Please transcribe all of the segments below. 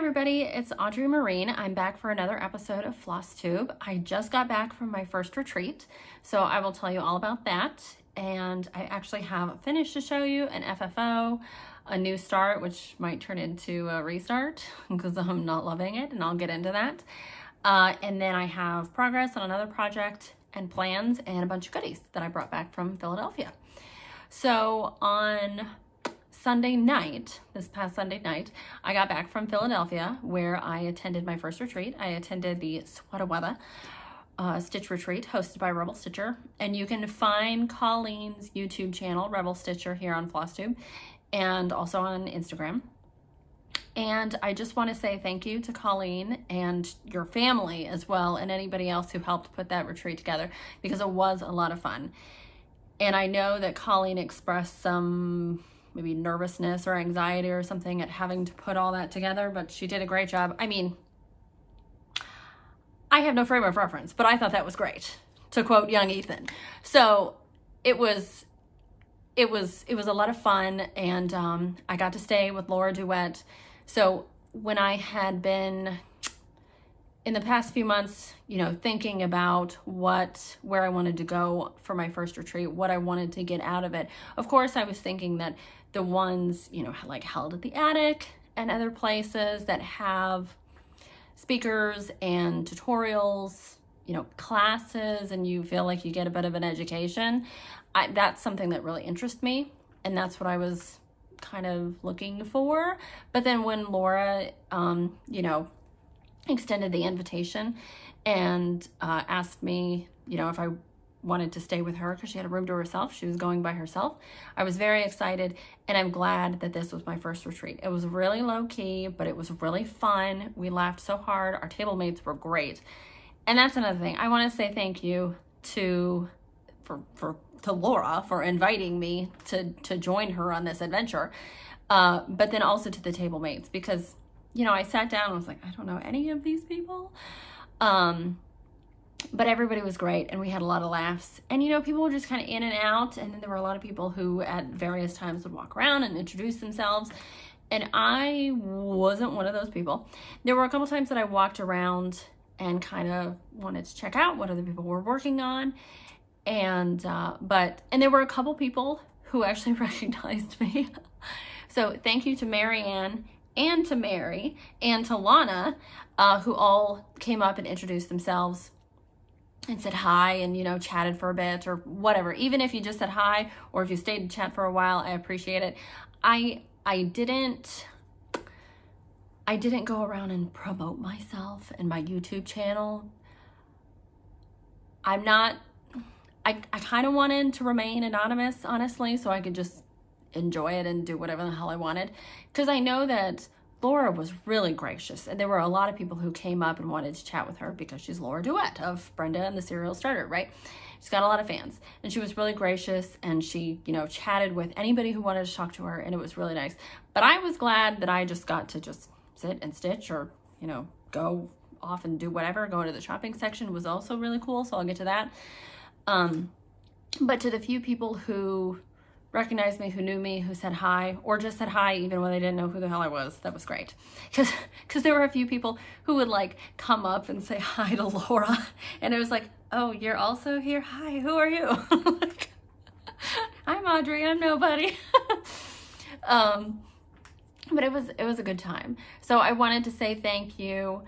everybody, it's Audrey Marine. I'm back for another episode of Flosstube. I just got back from my first retreat, so I will tell you all about that. And I actually have finished to show you an FFO, a new start, which might turn into a restart because I'm not loving it, and I'll get into that. And then I have progress on another project and plans and a bunch of goodies that I brought back from Philadelphia. So on Sunday night, this past Sunday night, I got back from Philadelphia where I attended my first retreat. I attended the Sweata Weatha Stitch Retreat hosted by Rebel Stitcher. And you can find Colleen's YouTube channel, Rebel Stitcher, here on Flosstube and also on Instagram. And I just want to say thank you to Colleen and your family as well, and anybody else who helped put that retreat together, because it was a lot of fun. And I know that Colleen expressed some maybe nervousness or anxiety or something at having to put all that together, but she did a great job. I mean, I have no frame of reference, but I thought that was great, to quote young Ethan. So it was a lot of fun, and I got to stay with Laura Duet. So when I had been in the past few months, you know, thinking about where I wanted to go for my first retreat, what I wanted to get out of it, of course I was thinking that the ones, you know, like held at the attic and other places that have speakers and tutorials, you know, classes, and you feel like you get a bit of an education, that's something that really interests me, and that's what I was kind of looking for. But then when Laura, you know, extended the invitation and asked me, you know, if I wanted to stay with her because she had a room to herself, she was going by herself, I was very excited, and I'm glad that this was my first retreat. It was really low key, but it was really fun. We laughed so hard. Our table mates were great. And that's another thing. I want to say thank you to Laura for inviting me to join her on this adventure, but then also to the table mates, because, you know, I sat down and was like, I don't know any of these people. But everybody was great, and we had a lot of laughs. And, you know, people were just kind of in and out, and then there were a lot of people who at various times would walk around and introduce themselves, and I wasn't one of those people. There were a couple times that I walked around and kind of wanted to check out what other people were working on, and there were a couple people who actually recognized me. So thank you to Marianne and to Mary and to Lana, who all came up and introduced themselves and said hi, and, you know, chatted for a bit or whatever. Even if you just said hi, or if you stayed to chat for a while, I appreciate it. I didn't go around and promote myself and my YouTube channel. I kind of wanted to remain anonymous, honestly, so I could just enjoy it and do whatever the hell I wanted. Because I know that Laura was really gracious, and there were a lot of people who came up and wanted to chat with her because she's Laura Duet of Brendon and the Serial Starter, right? She's got a lot of fans, and she was really gracious, and she, you know, chatted with anybody who wanted to talk to her, and it was really nice. But I was glad that I just got to just sit and stitch, or, you know, go off and do whatever. Going to the shopping section was also really cool, so I'll get to that. But to the few people who recognized me, who knew me, who said hi, or just said hi even when they didn't know who the hell I was, that was great. Because there were a few people who would like come up and say hi to Laura, and it was like, oh, you're also here? Hi, who are you? Like, I'm Audrey, I'm nobody. But it was a good time. So I wanted to say thank you,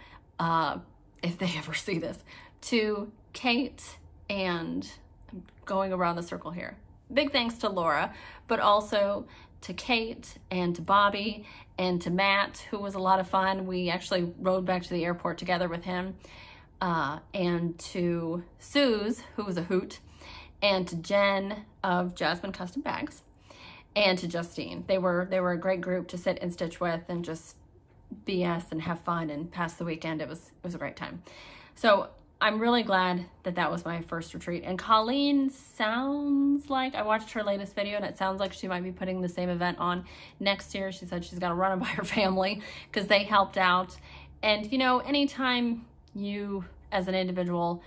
if they ever see this, to Kate, and I'm going around the circle here. Big thanks to Laura, but also to Kate and to Bobby and to Matt, who was a lot of fun. We actually rode back to the airport together with him, and to Suze, who was a hoot, and to Jen of Jasmine Custom Bags, and to Justine. They were a great group to sit and stitch with and just BS and have fun and pass the weekend. It was a great time. So I'm really glad that that was my first retreat. And Colleen sounds like, I watched her latest video, and it sounds like she might be putting the same event on next year. She said she's got to run it by her family because they helped out. And, you know, anytime you as an individual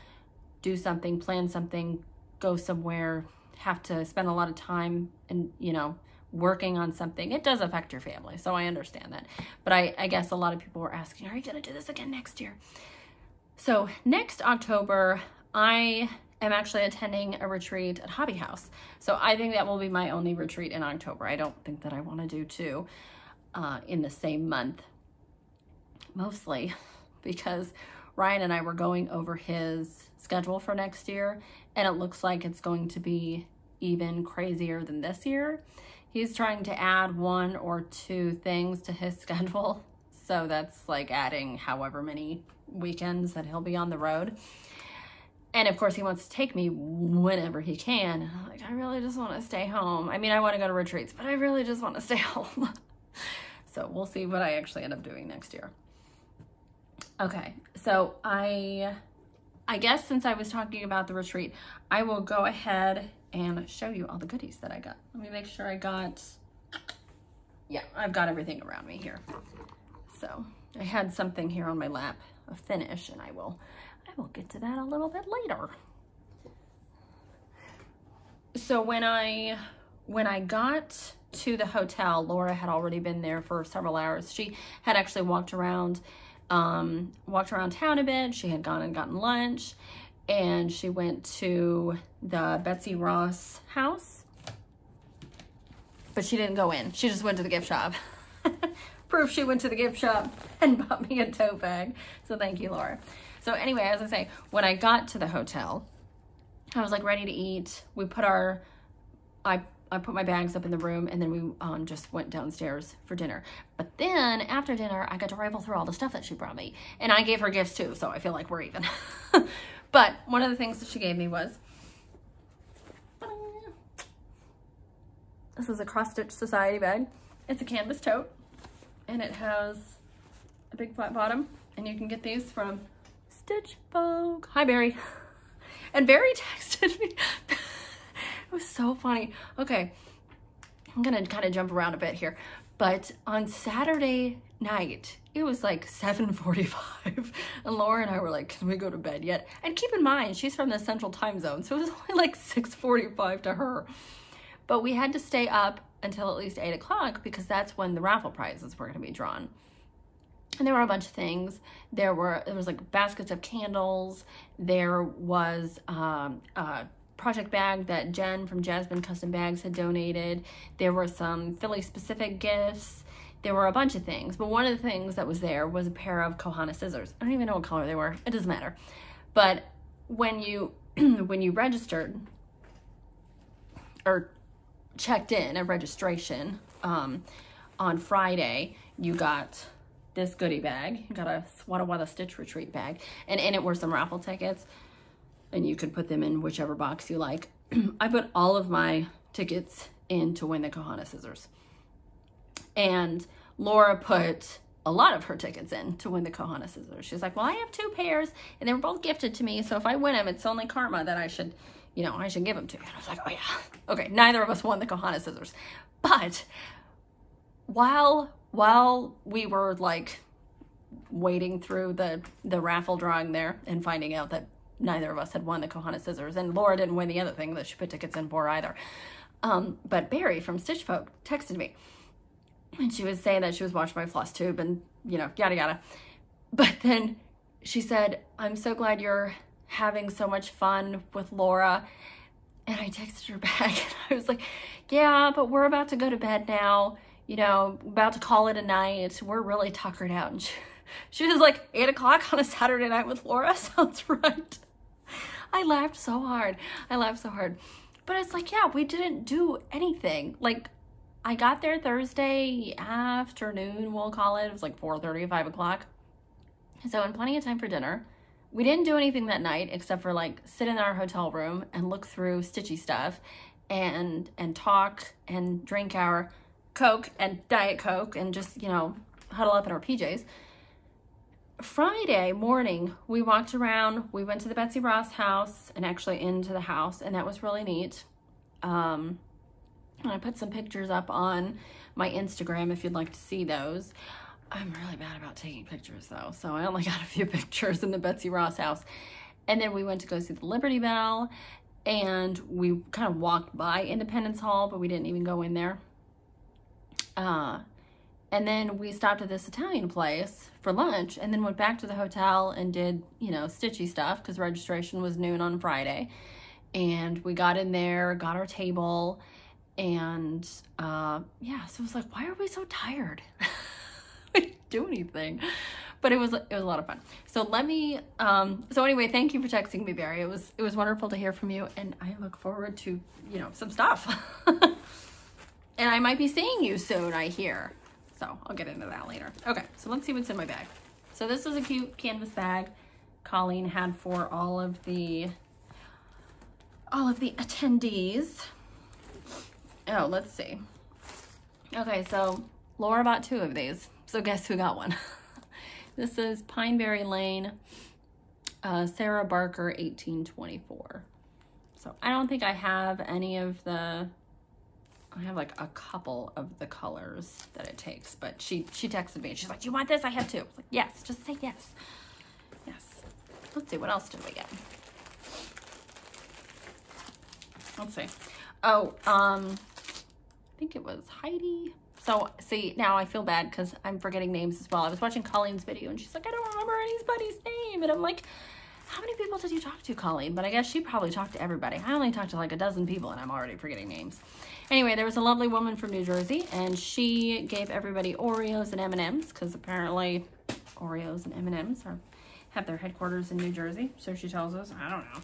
do something, plan something, go somewhere, have to spend a lot of time and, you know, working on something, it does affect your family. So I understand that. But I guess a lot of people were asking, are you going to do this again next year? So next October, I am actually attending a retreat at Hobby House. So I think that will be my only retreat in October. I don't think that I want to do two in the same month, mostly because Ryan and I were going over his schedule for next year, and it looks like it's going to be even crazier than this year. He's trying to add 1 or 2 things to his schedule. So that's like adding however many weekends that he'll be on the road. And of course he wants to take me whenever he can. And I'm like, I really just want to stay home. I mean, I want to go to retreats, but I really just want to stay home. So we'll see what I actually end up doing next year. Okay, so I guess since I was talking about the retreat, I will go ahead and show you all the goodies that I got. Let me make sure I got, yeah, I've got everything around me here. So I had something here on my lap, a finish, and I will get to that a little bit later. So when I got to the hotel, Laura had already been there for several hours. She had actually walked around town a bit. She had gone and gotten lunch, and she went to the Betsy Ross house, but she didn't go in. She just went to the gift shop. Proof she went to the gift shop and bought me a tote bag. So thank you, Laura. So anyway, as I say, when I got to the hotel, I was like ready to eat. We put I put my bags up in the room, and then we just went downstairs for dinner. But then after dinner, I got to rifle through all the stuff that she brought me, and I gave her gifts too, so I feel like we're even. But one of the things that she gave me was, this is a Cross Stitch Society bag. It's a canvas tote, and it has a big flat bottom, and you can get these from Stitch Vogue. Hi, Barry. And Barry texted me. It was so funny. Okay, I'm gonna kind of jump around a bit here, but on Saturday night, it was like 7:45, and Laura and I were like, can we go to bed yet? And keep in mind, she's from the Central Time Zone, so it was only like 6:45 to her. But we had to stay up until at least 8 o'clock because that's when the raffle prizes were gonna be drawn. And there were a bunch of things. There was like baskets of candles. There was project bag that Jen from Jasmine Custom Bags had donated. There were some Philly specific gifts. There were a bunch of things, but one of the things that was there was a pair of Kohana scissors. I don't even know what color they were. It doesn't matter. But when you when you registered or checked in at registration on Friday, you got this goodie bag. You got a Sweata Weatha Stitch Retreat bag, and in it were some raffle tickets, and you could put them in whichever box you like. I put all of my tickets in to win the Kohana scissors. And Laura put a lot of her tickets in to win the Kohana scissors. She's like, well, I have 2 pairs, and they were both gifted to me, so if I win them, it's only karma that I should, you know, I should give them to you. And I was like, oh yeah. Okay, neither of us won the Kohana scissors. But while we were like waiting through the raffle drawing there and finding out that neither of us had won the Kohana scissors, and Laura didn't win the other thing that she put tickets in for either. But Barry from Stitch Folk texted me, and she was saying that she was watching my Flosstube and, you know, yada yada. But then she said, I'm so glad you're having so much fun with Laura. And I texted her back, and I was like, yeah, but we're about to go to bed now, you know, about to call it a night. We're really tuckered out. And she was like, 8 o'clock on a Saturday night with Laura? Sounds right. I laughed so hard. But it's like, yeah, we didn't do anything. Like, I got there Thursday afternoon, we'll call it. It was like 4:30, 5 o'clock. So in plenty of time for dinner. We didn't do anything that night except for like sit in our hotel room and look through stitchy stuff and talk and drink our Coke and Diet Coke and just, you know, huddle up in our PJs. Friday morning, we walked around, we went to the Betsy Ross house and actually into the house, and that was really neat. And I put some pictures up on my Instagram if you'd like to see those. I'm really bad about taking pictures though, so I only got a few pictures in the Betsy Ross house. And then we went to go see the Liberty Bell, and we kind of walked by Independence Hall, but we didn't even go in there. And then we stopped at this Italian place for lunch and then went back to the hotel and did, you know, stitchy stuff because registration was noon on Friday. And we got in there, got our table, and yeah, so it was like, why are we so tired? We didn't do anything. But it was a lot of fun. So let me, so anyway, thank you for texting me, Barry. It was wonderful to hear from you, and I look forward to, you know, some stuff. And I might be seeing you soon, I hear. So I'll get into that later. Okay, so let's see what's in my bag. So this is a cute canvas bag Colleen had for all of the attendees. Oh, let's see. Okay, so Laura bought 2 of these. So guess who got one? This is Pineberry Lane, Sarah Barker, 1824. So I don't think I have any of the, I have like a couple of the colors that it takes, but she texted me and she's like, you want this? I have 2. I was like, yes, just say yes. Yes. Let's see, what else did we get? Let's see. Oh, I think it was Heidi. So see, now I feel bad because I'm forgetting names as well. I was watching Colleen's video and she's like, I don't remember anybody's name. And I'm like, how many people did you talk to, Colleen? But I guess she probably talked to everybody. I only talked to like a dozen people and I'm already forgetting names. Anyway, there was a lovely woman from New Jersey and she gave everybody Oreos and M&Ms because apparently Oreos and M&Ms have their headquarters in New Jersey. So she tells us, I don't know.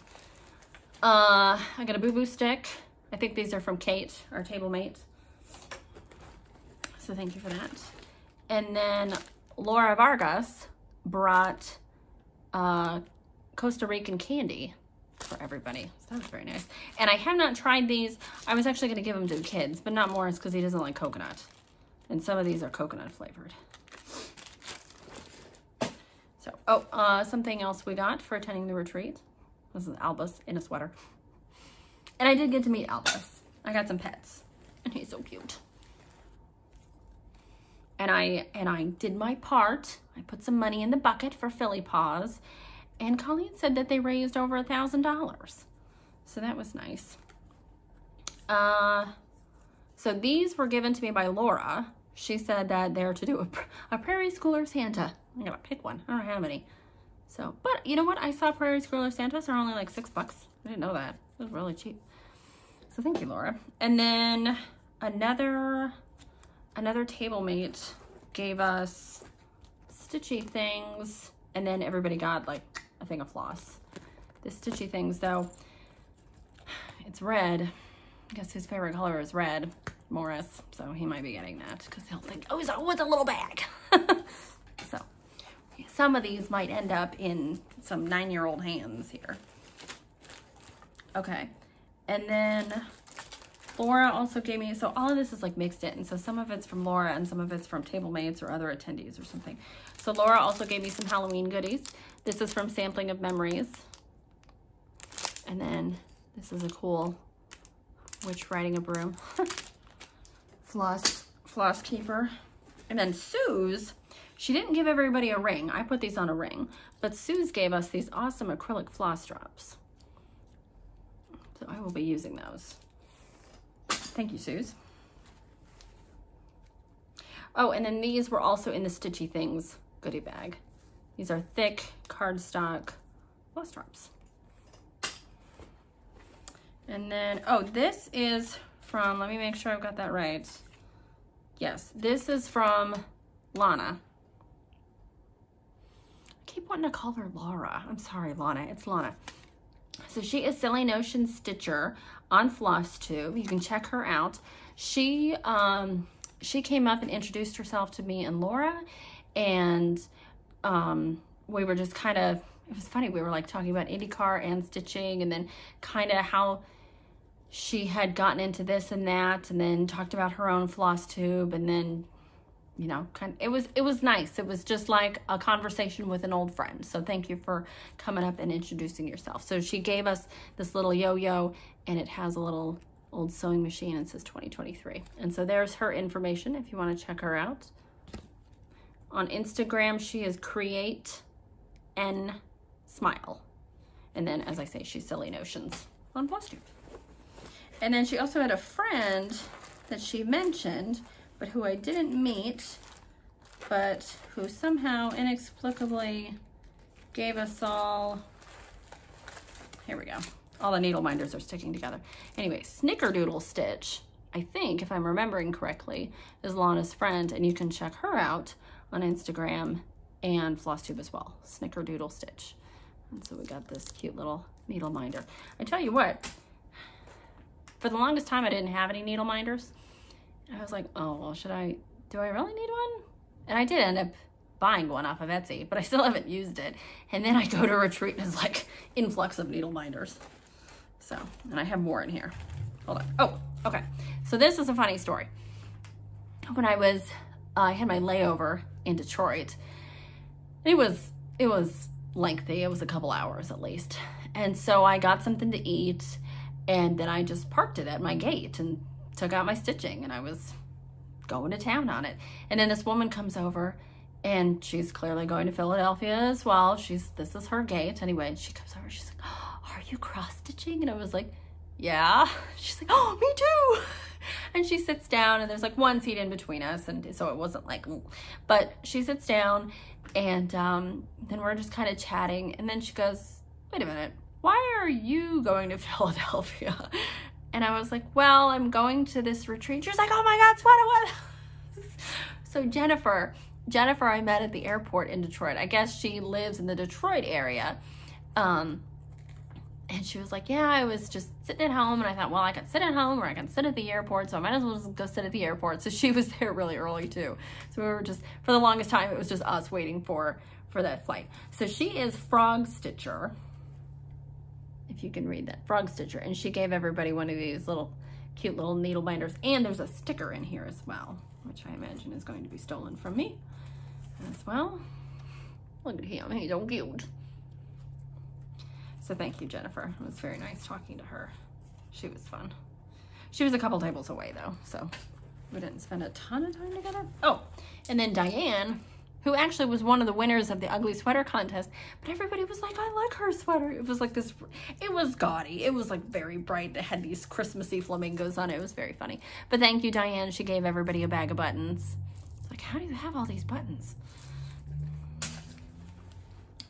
I got a boo-boo stick. I think these are from Kate, our table mate. So thank you for that. And then Laura Vargas brought Costa Rican candy for everybody. So that was very nice. And I have not tried these. I was actually going to give them to the kids, but not Morris because he doesn't like coconut. And some of these are coconut flavored. So, oh, something else we got for attending the retreat. This is Albus in a sweater. And I did get to meet Albus. I got some pets. And he's so cute. And I did my part. I put some money in the bucket for Philly Paws. And Colleen said that they raised over $1,000. So that was nice. So these were given to me by Laura. She said that they're to do a Prairie Schooler Santa. I gotta pick one. I don't know how many. So, but you know what? I saw Prairie Schooler Santas are only like $6. I didn't know that. It was really cheap. So thank you, Laura. And then another table mate gave us stitchy things, and then everybody got like a thing of floss. The stitchy things though, it's red. I guess his favorite color is red, Morris, so he might be getting that because he'll think, oh, it's a little bag. So some of these might end up in some 9-year-old hands here. Okay, and then Laura also gave me, so all of this is like mixed in. So some of it's from Laura and some of it's from table mates or other attendees or something. So Laura also gave me some Halloween goodies. This is from Sampling of Memories. And then this is a cool witch riding a broom. floss keeper. And then Sue's, she didn't give everybody a ring. I put these on a ring. But Sue's gave us these awesome acrylic floss drops. So I will be using those. Thank you, Suze. Oh, and then these were also in the Stitchy Things goodie bag. These are thick cardstock floss drops. And then, oh, this is from, let me make sure I've got that right. Yes, this is from Lana. I keep wanting to call her Laura. I'm sorry, Lana. It's Lana. So she is Silly Notion Stitcher on Flosstube. You can check her out. She came up and introduced herself to me and Laura, and we were just kind of, it was funny, we were like talking about IndyCar and stitching, and then kind of how she had gotten into this and that, and then talked about her own Flosstube, and then, you know, it was nice. It was just like a conversation with an old friend. So thank you for coming up and introducing yourself. So she gave us this little yo-yo, and it has a little old sewing machine and says 2023. And so there's her information if you want to check her out. On Instagram, she is Create N Smile. And then, as I say, she's Silly Notions on Flosstube. And then she also had a friend that she mentioned but who I didn't meet, but who somehow inexplicably gave us all, here we go. All the needle minders are sticking together. Anyway, Snickerdoodle Stitch, I think, if I'm remembering correctly, is Lana's friend, and you can check her out on Instagram and Flosstube as well. Snickerdoodle Stitch. And so we got this cute little needle minder. I tell you what, for the longest time I didn't have any needle minders. I was like, oh, well, do I really need one? And I did end up buying one off of Etsy, but I still haven't used it. And then I go to Retreat and it's like influx of needle minders. So, and I have more in here. Hold on. Oh, okay. So this is a funny story. When I had my layover in Detroit, it was lengthy. It was a couple hours at least. And so I got something to eat, and then I just parked it at my gate and took out my stitching, and I was going to town on it. And then this woman comes over, and she's clearly going to Philadelphia as well. This is her gate. Anyway, she comes over, she's like, oh, are you cross stitching? And I was like, yeah. She's like, oh, me too. And she sits down, and there's like one seat in between us, and so it wasn't like, but she sits down, and then we're just kind of chatting, and then she goes, wait a minute, why are you going to Philadelphia? And I was like, well, I'm going to this retreat. She's like, oh my God, Sweata Weatha. So Jennifer I met at the airport in Detroit. I guess she lives in the Detroit area. And she was like, yeah, I was just sitting at home, and I thought, well, I can sit at home or I can sit at the airport, so I might as well just go sit at the airport. So she was there really early too. So we were just, for the longest time, it was just us waiting for that flight. So she is Frog Stitcher, if you can read that, Frog Stitcher. And she gave everybody one of these little cute little needle binders. And there's a sticker in here as well, which I imagine is going to be stolen from me as well. Look at him, he's so cute. So thank you, Jennifer. It was very nice talking to her. She was fun. She was a couple tables away though, so we didn't spend a ton of time together. Oh, and then Diane, who actually was one of the winners of the ugly sweater contest, but everybody was like, I like her sweater. It was like this, it was gaudy. It was like very bright. It had these Christmassy flamingos on it. It was very funny. But thank you, Diane. She gave everybody a bag of buttons. It's like, how do you have all these buttons?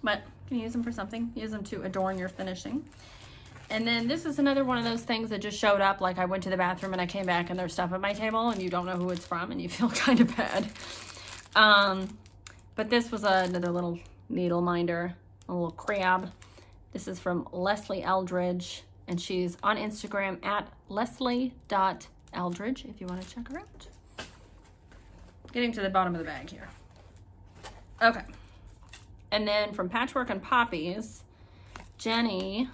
But you can use them for something. Use them to adorn your finishing. And then this is another one of those things that just showed up, like I went to the bathroom and I came back and there's stuff at my table and you don't know who it's from and you feel kind of bad. But this was another little needle minder, a little crab. This is from Leslie Eldridge, and she's on Instagram at leslie.eldridge if you want to check her out. Getting to the bottom of the bag here. Okay. And then from Patchwork and Poppies, Jenny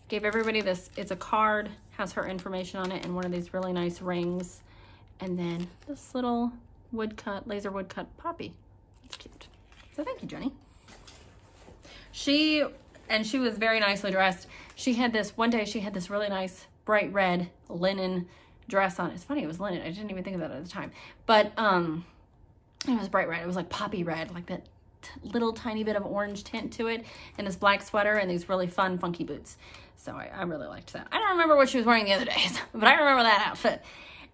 gave everybody this. It's a card, has her information on it, and one of these really nice rings. And then this little woodcut, laser woodcut poppy. It's cute. So thank you, Jenny. She was very nicely dressed. She had this, one day she had this really nice bright red linen dress on. It's funny, it was linen. I didn't even think of that at the time. But it was bright red. It was like poppy red, like that little tiny bit of orange tint to it, and this black sweater and these really fun funky boots. So I really liked that. I don't remember what she was wearing the other days, but I remember that outfit.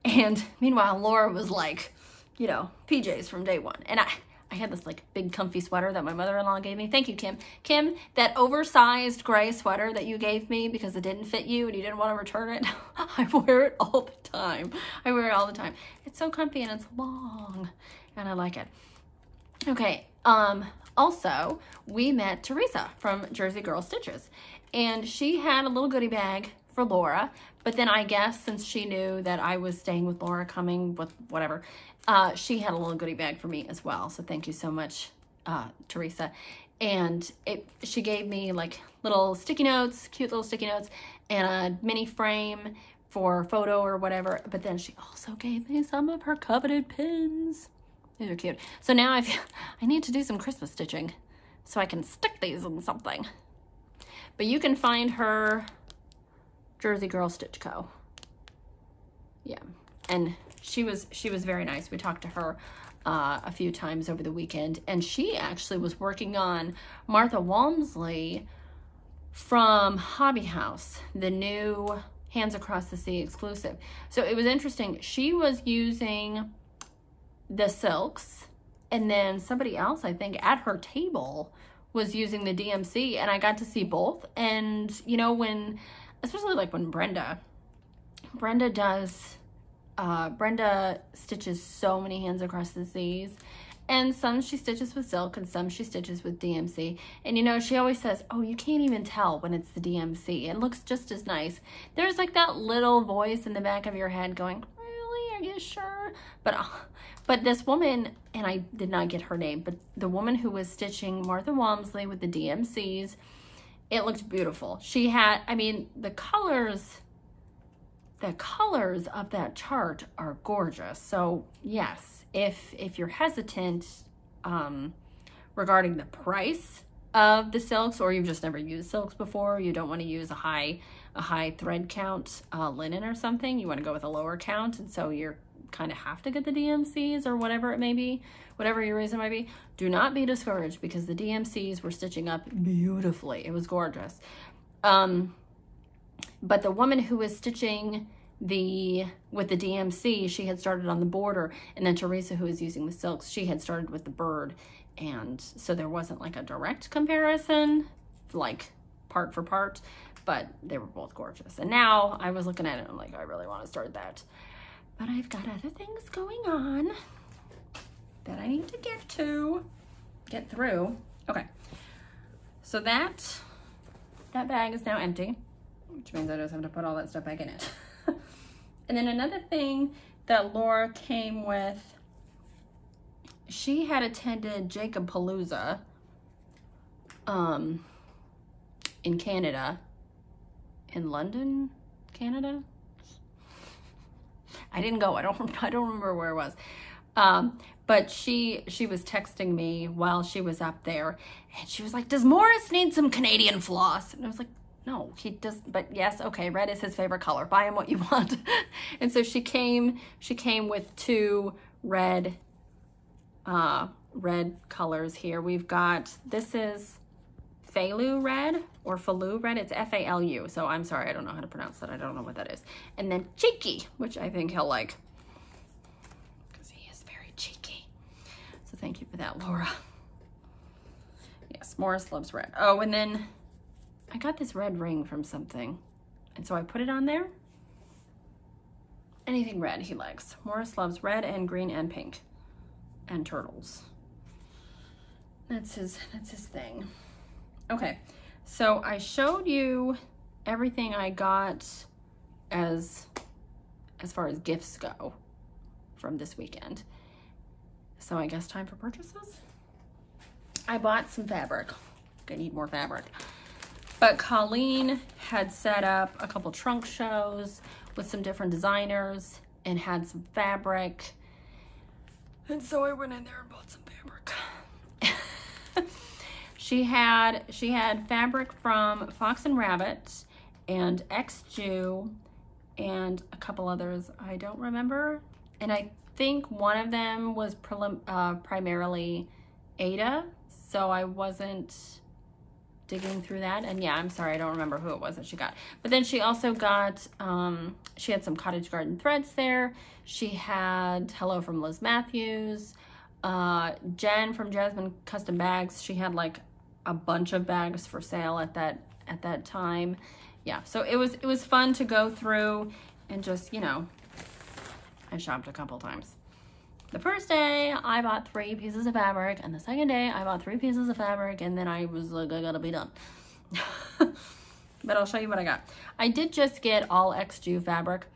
And meanwhile, Laura was like, you know, PJs from day one. And I had this like big comfy sweater that my mother-in-law gave me. Thank you, Kim. Kim, that oversized gray sweater that you gave me because it didn't fit you and you didn't want to return it, I wear it all the time. I wear it all the time. It's so comfy and it's long and I like it. Okay, also, we met Teresa from Jersey Girl Stitches, and she had a little goodie bag for Laura, but then I guess since she knew that I was staying with Laura, coming with whatever, she had a little goodie bag for me as well. So thank you so much, Teresa. And she gave me like little sticky notes, cute little sticky notes, and a mini frame for photo or whatever, but then she also gave me some of her coveted pins. These are cute. So now I need to do some Christmas stitching so I can stick these in something. But you can find her Jersey Girl Stitch Co. Yeah, and she was very nice. We talked to her a few times over the weekend, and she actually was working on Martha Walmsley from Hobby House, the new Hands Across the Sea exclusive. So it was interesting. She was using the silks, and then somebody else, I think, at her table was using the DMC, and I got to see both. And, you know, when, especially like when Brenda stitches so many Hands Across the Seas, and some she stitches with silk and some she stitches with DMC. And you know, she always says, oh, you can't even tell when it's the DMC. It looks just as nice. There's like that little voice in the back of your head going, really, are you sure? But this woman, and I did not get her name, but the woman who was stitching Martha Walmsley with the DMCs, it looked beautiful. She had, I mean, the colors of that chart are gorgeous. So yes, if you're hesitant regarding the price of the silks, or you've just never used silks before, you don't want to use a high thread count linen or something, you want to go with a lower count, and so you're kind of have to get the DMCs or whatever it may be, whatever your reason might be, do not be discouraged, because the DMCs were stitching up beautifully. It was gorgeous. But the woman who was stitching with the DMC, she had started on the border, and then Teresa, who was using the silks, she had started with the bird, and so there wasn't like a direct comparison, like part for part, but they were both gorgeous. And now I was looking at it, and I'm like, I really want to start that, but I've got other things going on that I need to get through. Okay, so that bag is now empty, which means I just have to put all that stuff back in it. And then another thing that Laura came with, she had attended Jacob Palooza in Canada, in London, Canada. I didn't go. I don't remember where it was. But she was texting me while she was up there, and she was like, does Morris need some Canadian floss? And I was like, no, he does, but yes, okay, red is his favorite color. Buy him what you want. And so she came with two red colors here. We've got, this is Falu red or Falu red. It's F-A-L-U. So I'm sorry, I don't know how to pronounce that. I don't know what that is. And then Cheeky, which I think he'll like, because he is very cheeky. So thank you for that, Laura. Yes, Morris loves red. Oh, and then I got this red ring from something, and so I put it on there. Anything red he likes. Morris loves red and green and pink and turtles. That's his thing. Okay, so I showed you everything I got as far as gifts go from this weekend. So I guess time for purchases. I bought some fabric. I need more fabric. But Colleen had set up a couple trunk shows with some different designers and had some fabric. And so I went in there and bought some fabric. She had fabric from Fox and Rabbit and X-Jew and a couple others I don't remember. And I think one of them was primarily Ada, so I wasn't digging through that. And yeah, I'm sorry, I don't remember who it was that she got. But then she also got, she had some Cottage Garden threads there. She had Hello from Liz Matthews. Jen from Jasmine Custom Bags, she had like a bunch of bags for sale at that time. Yeah, so it was fun to go through and just, you know, I shopped a couple times. The first day, I bought 3 pieces of fabric, and the second day, I bought 3 pieces of fabric, and then I was like, I gotta be done. But I'll show you what I got. I did just get all X-Jew fabric.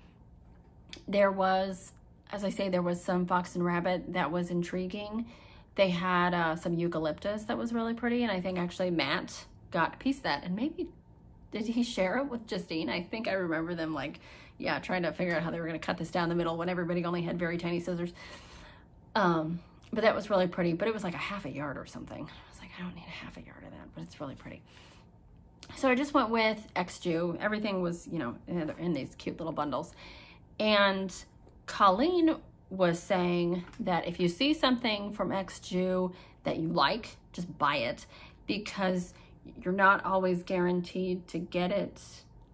There was, as I say, there was some Fox and Rabbit that was intriguing. They had some eucalyptus that was really pretty, and I think actually Matt got a piece of that, and maybe, did he share it with Justine? I think I remember them like, yeah, trying to figure out how they were gonna cut this down the middle when everybody only had very tiny scissors. But that was really pretty, but it was like a ½ a yard or something. I was like, I don't need a ½ a yard of that, but it's really pretty. So I just went with X-Jew. Everything was, you know, in these cute little bundles. And Colleen was saying that if you see something from X-Jew that you like, just buy it, because you're not always guaranteed to get it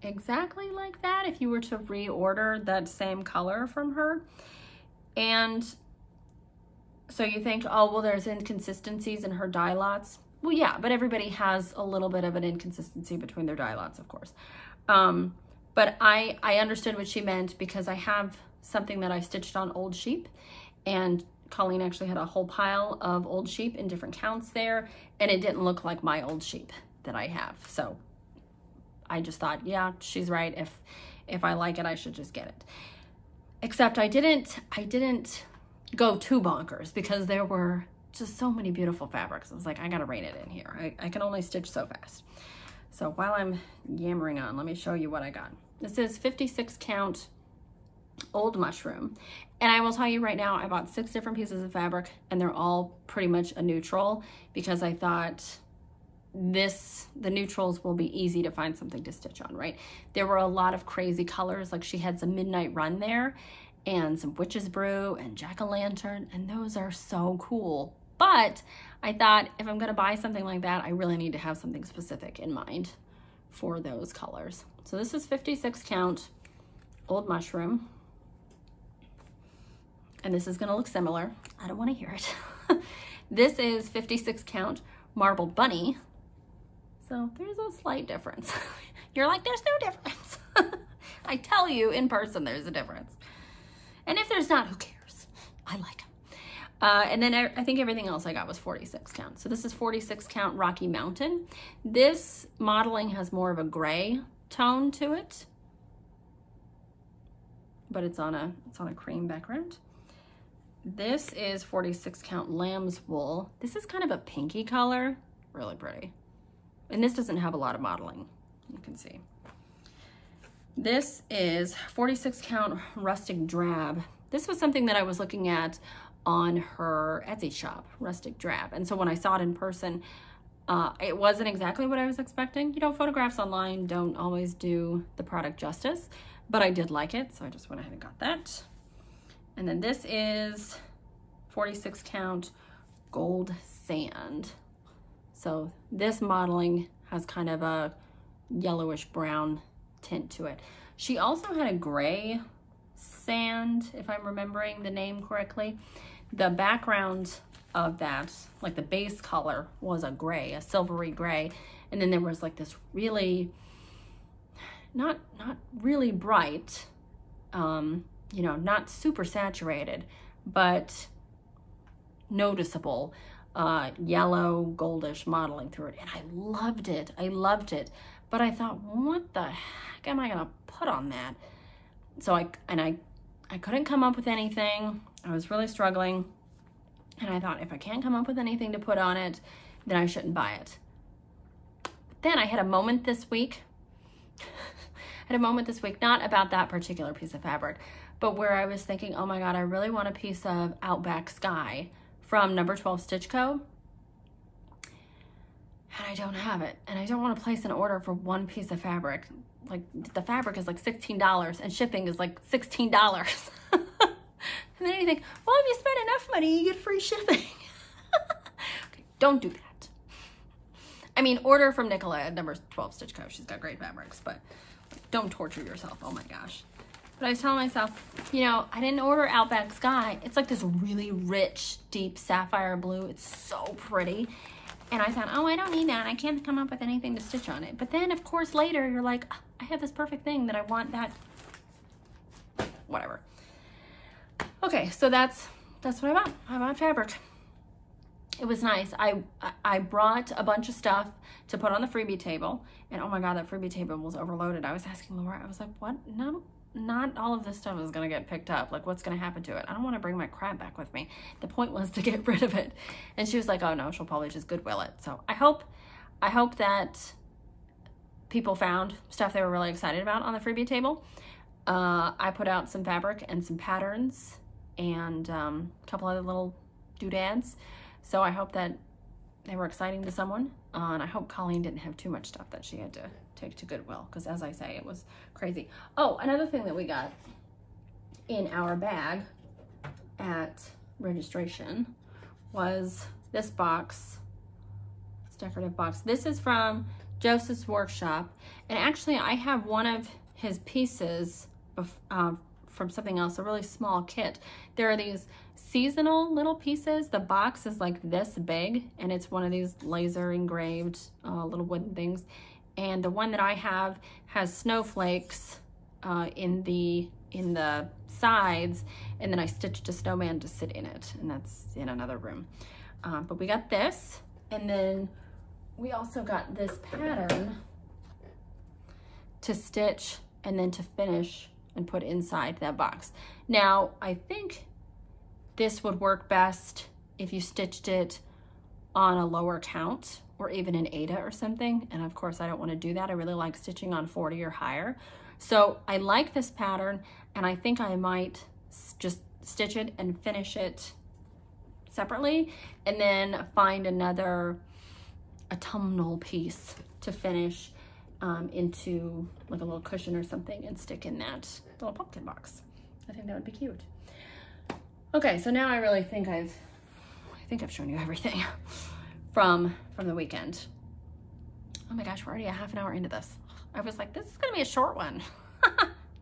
exactly like that if you were to reorder that same color from her. And so you think, oh, well, there's inconsistencies in her dye lots. Well, yeah, but everybody has a little bit of an inconsistency between their dye lots, of course. But I understood what she meant because I have something that I stitched on old sheep, and Colleen actually had a whole pile of old sheep in different counts there, and it didn't look like my old sheep that I have. So I just thought, yeah, she's right. If I like it, I should just get it. Except I didn't go too bonkers because there were just so many beautiful fabrics. I was like, I gotta rein it in here. I can only stitch so fast. So while I'm yammering on, let me show you what I got. This is 56 count old mushroom. And I will tell you right now, I bought 6 different pieces of fabric and they're all pretty much a neutral because I thought the neutrals will be easy to find something to stitch on, right? There were a lot of crazy colors, like she had some Midnight Run there and some Witch's Brew and Jack-o'-lantern, and those are so cool. But I thought if I'm gonna buy something like that, I really need to have something specific in mind for those colors. So this is 56 count old mushroom. And this is gonna look similar. I don't wanna hear it. This is 56 count Marble Bunny. So there's a slight difference. You're like, there's no difference. I tell you in person, there's a difference. And if there's not, who cares? I like them. And then I think everything else I got was 46 count. So this is 46 count Rocky Mountain. This modeling has more of a gray tone to it, but it's on a cream background. This is 46 count Lamb's Wool. This is kind of a pinky color, really pretty. And this doesn't have a lot of modeling, you can see. This is 46 count Rustic Drab. This was something that I was looking at on her Etsy shop, Rustic Drab. And so when I saw it in person, it wasn't exactly what I was expecting. You know, photographs online don't always do the product justice, but I did like it, so I just went ahead and got that. And then this is 46 count Gold Sand. So this modeling has kind of a yellowish brown tint to it. She also had a gray sand, if I'm remembering the name correctly. The background of that, like the base color, was a gray, a silvery gray. And then there was like this really, not really bright, you know, not super saturated, but noticeable yellow goldish modeling through it. And I loved it. I loved it. But I thought, what the heck am I gonna put on that? So I couldn't come up with anything. I was really struggling. And I thought, if I can't come up with anything to put on it, then I shouldn't buy it. But then I had a moment this week. Not about that particular piece of fabric, but where I was thinking, oh my God, I really want a piece of Outback Sky from number 12 Stitch Co. And I don't have it. And I don't want to place an order for one piece of fabric. Like, the fabric is like $16 and shipping is like $16. And then you think, well, if you spend enough money, you get free shipping. Okay, don't do that. I mean, order from Nicola at number 12 Stitch Co. She's got great fabrics, but don't torture yourself. Oh my gosh. But I was telling myself, you know, I didn't order Outback Sky. It's like this really rich, deep sapphire blue. It's so pretty. And I thought, oh, I don't need that. I can't come up with anything to stitch on it. But then, of course, later you're like, oh, I have this perfect thing that I want that. Whatever. Okay, so that's what I bought. I bought fabric. It was nice. I brought a bunch of stuff to put on the freebie table. And oh my God, that freebie table was overloaded. I was asking Laura, I was like, what? No, not all of this stuff is gonna get picked up. Like, what's gonna happen to it? I don't wanna bring my crap back with me. The point was to get rid of it. And she was like, oh no, she'll probably just Goodwill it. So I hope that people found stuff they were really excited about on the freebie table. I put out some fabric and some patterns and a couple other little doodads. So I hope that they were exciting to someone. And I hope Colleen didn't have too much stuff that she had to take to Goodwill, because as I say, it was crazy. Oh, another thing that we got in our bag at registration was this box, this decorative box. This is from Joseph's Workshop. And actually I have one of his pieces from something else, a really small kit. There are these seasonal little pieces. The box is like this big, and it's one of these laser engraved little wooden things. And the one that I have has snowflakes in the sides, and then I stitched a snowman to sit in it, and that's in another room. But we got this, and then we also got this pattern to stitch and then to finish and put inside that box. Now, I think this would work best if you stitched it on a lower count or even an Aida or something. And of course, I don't want to do that. I really like stitching on 40 or higher. So I like this pattern, and I think I might just stitch it and finish it separately, and then find another autumnal piece to finish into like a little cushion or something and stick in that little pumpkin box. I think that would be cute. Okay, so now I really think I've shown you everything from the weekend. Oh my gosh, we're already a half an hour into this. I was like, this is gonna be a short one.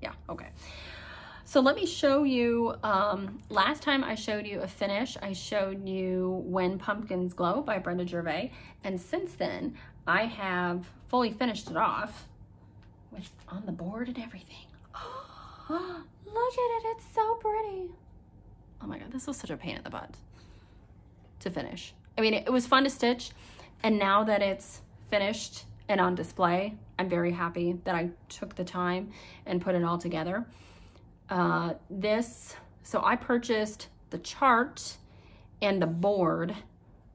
Yeah, okay. So let me show you, last time I showed you a finish, I showed you When Pumpkins Glow by Brenda Gervais. And since then, I have fully finished it off with on the board and everything. Oh, look at it, it's so pretty. Oh my God, this was such a pain in the butt to finish. I mean, it was fun to stitch, and now that it's finished and on display, I'm very happy that I took the time and put it all together. So I purchased the chart and the board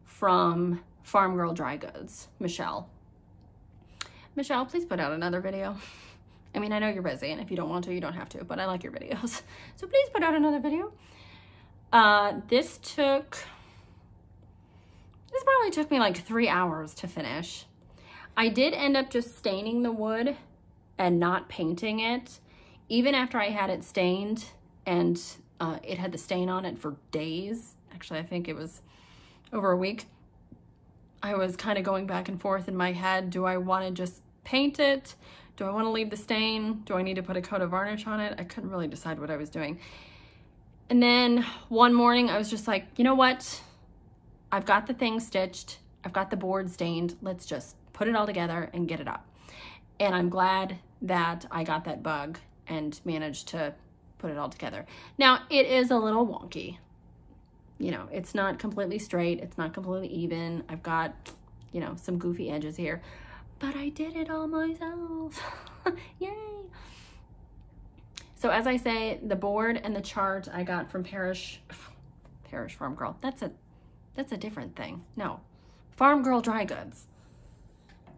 from Farm Girl Dry Goods, Michelle. Michelle, please put out another video. I mean, I know you're busy, and if you don't want to, you don't have to, but I like your videos. So please put out another video. This probably took me like 3 hours to finish. I did end up just staining the wood and not painting it. Even after I had it stained, and it had the stain on it for days. Actually, I think it was over a week. I was kind of going back and forth in my head. Do I want to just paint it? Do I want to leave the stain? Do I need to put a coat of varnish on it? I couldn't really decide what I was doing. And then one morning I was just like, you know what? I've got the thing stitched. I've got the board stained. Let's just put it all together and get it up. And I'm glad that I got that bug and managed to put it all together. Now, it is a little wonky. You know, it's not completely straight. It's not completely even. I've got, you know, some goofy edges here, but I did it all myself. Yay. So as I say, the board and the chart I got from Parish Farm Girl. That's a different thing. No, Farm Girl Dry Goods.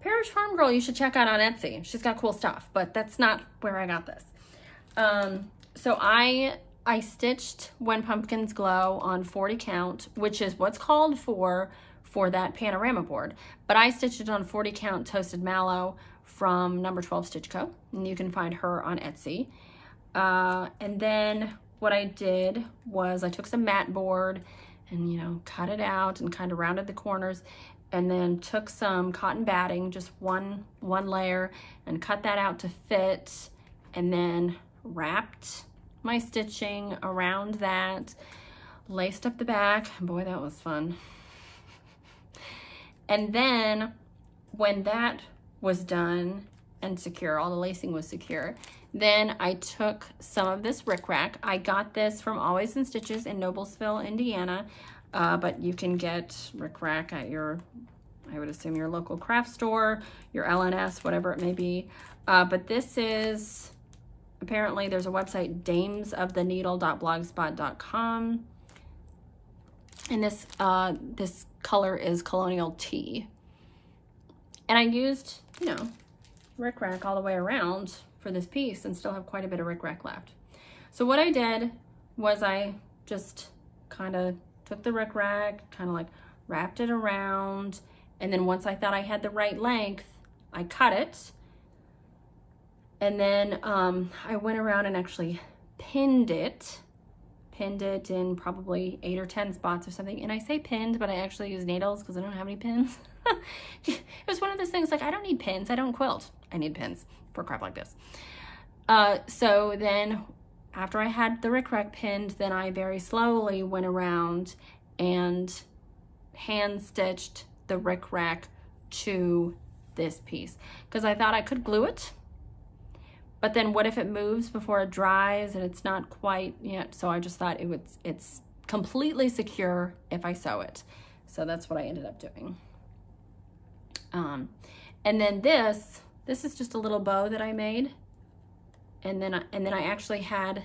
Parish Farm Girl you should check out on Etsy. She's got cool stuff, but that's not where I got this. So I stitched When Pumpkins Glow on 40 count, which is what's called for that panorama board. But I stitched it on 40 count Toasted Mallow from number 12 Stitch Co. And you can find her on Etsy. And then what I did was I took some mat board and, you know, cut it out and kind of rounded the corners, and then took some cotton batting, just one layer, and cut that out to fit, and then wrapped my stitching around that, laced up the back. Boy, that was fun. And then when that was done and secure, all the lacing was secure, then I took some of this rickrack. I got this from Always in Stitches in Noblesville, Indiana, but you can get rickrack at your, I would assume, your local craft store, your LNS, whatever it may be. But this is, apparently there's a website, damesoftheneedle.blogspot.com. And this color is Colonial Tea. And I used, you know, rickrack all the way around for this piece and still have quite a bit of rickrack left. So what I did was I just kind of took the rickrack, kind of like wrapped it around, and then once I thought I had the right length, I cut it. And then I went around and actually pinned it pinned it in probably 8 or 10 spots or something. And I say pinned, but I actually use needles because I don't have any pins. It was one of those things like, I don't need pins. I don't quilt. I need pins for crap like this. So then after I had the rickrack pinned, then I very slowly went around and hand stitched the rickrack to this piece because I thought I could glue it. But then what if it moves before it dries and it's not quite yet? So I just thought it's completely secure if I sew it. So that's what I ended up doing. And then this is just a little bow that I made. And then I actually had,